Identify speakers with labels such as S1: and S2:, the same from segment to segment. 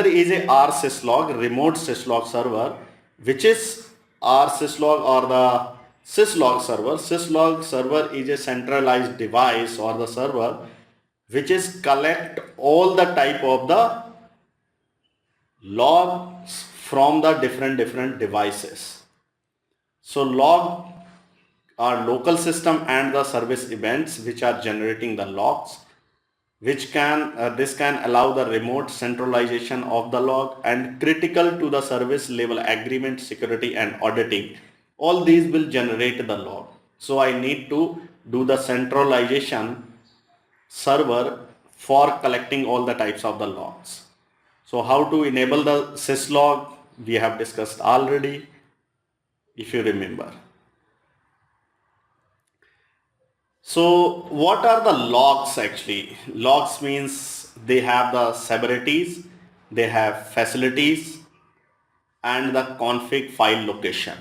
S1: is a rsyslog, remote syslog server, which is rsyslog or the syslog server. Syslog server is a centralized device or the server which is collect all the type of the logs from the different devices. So log are local system and the service events which are generating the logs, which can this can allow the remote centralization of the log and critical to the service level agreement, security and auditing. All these will generate the log. So I need to do the centralization server for collecting all the types of the logs. So how to enable the syslog we have discussed already, if you remember. So what are the logs actually? Logs means they have the severities, they have facilities and the config file location.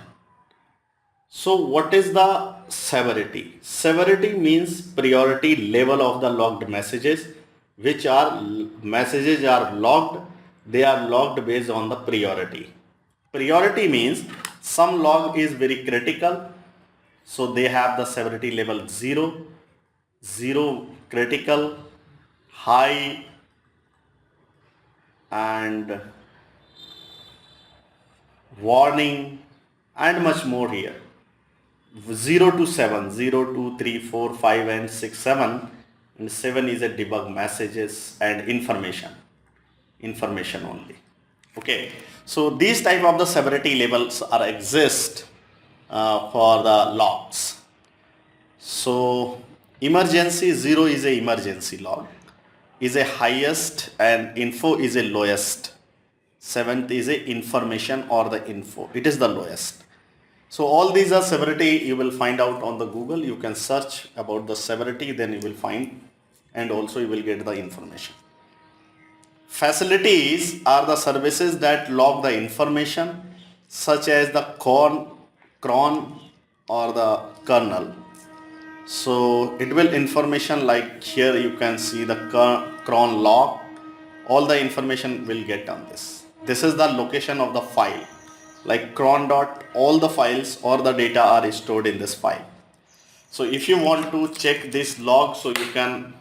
S1: So what is the severity? Severity means priority level of the logged messages, which are messages are logged, they are logged based on the priority. Priority means some log is very critical, so they have the severity level 0, 0 critical, high and warning and much more here. 0 to 7, 0, 2, 3, 4, 5 and 6, 7 and 7 is a debug messages and information only. Okay, so these type of the severity levels are exist for the logs. So emergency 0 is a emergency log, is a highest and info is a lowest. 7th is a information or the info, it is the lowest. So all these are severity you will find out on the Google. You can search about the severity, then you will find and also you will get the information. Facilities are the services that log the information such as the cron or the kernel. So it will information like here you can see the cron log, all the information will get on this. This is the location of the file, like cron dot, all the files or the data are stored in this file. So if you want to check this log, so you can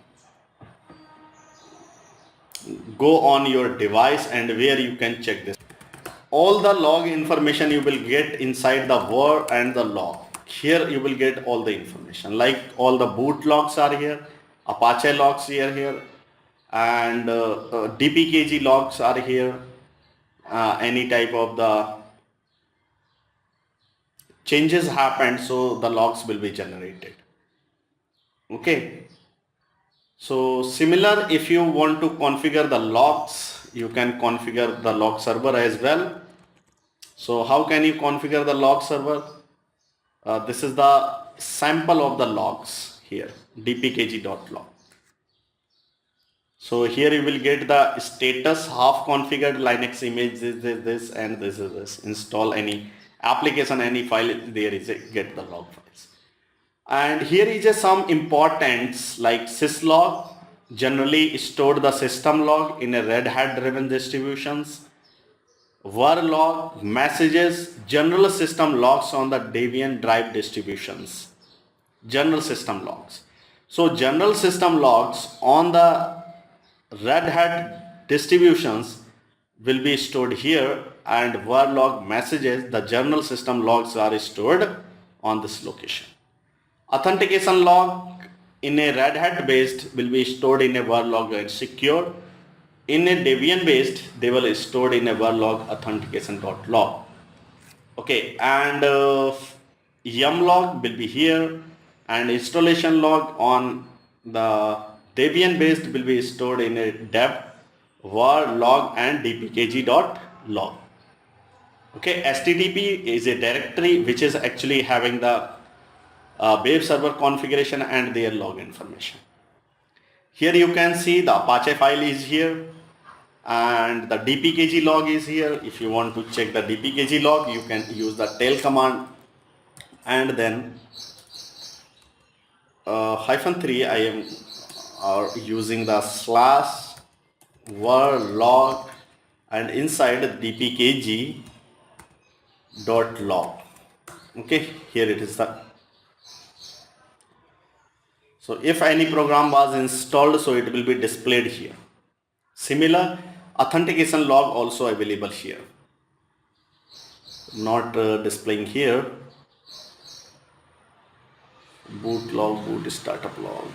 S1: go on your device and where you can check this. All the log information you will get inside the var and the log. Here you will get all the information, like all the boot logs are here, Apache logs here and dpkg logs are here. Any type of the changes happened, so the logs will be generated. Okay, so similar, if you want to configure the logs, you can configure the log server as well. So how can you configure the log server? This is the sample of the logs here, dpkg.log. So here you will get the status, half configured Linux image, this and this is this. Install any application, any file, there is a get the log files. And here is a some importance like syslog, generally stored the system log in a Red Hat driven distributions. Var log, messages, general system logs on the Debian drive distributions. General system logs. So general system logs on the Red Hat distributions will be stored here, and var log messages, the general system logs are stored on this location. Authentication log in a Red Hat based will be stored in a var log and secure. In a Debian based, they will be stored in a var log authentication.log. Okay, and yum log will be here, and installation log on the Debian based will be stored in a deb, var log and dpkg.log. Okay, HTTP is a directory which is actually having the web server configuration and their log information. Here you can see the Apache file is here and the dpkg log is here. If you want to check the dpkg log, you can use the tail command and then -3 I am using the /var log and inside dpkg dot log. Okay, here it is the. So if any program was installed, so it will be displayed here. Similar authentication log also available here, not displaying here. Boot log, boot startup log.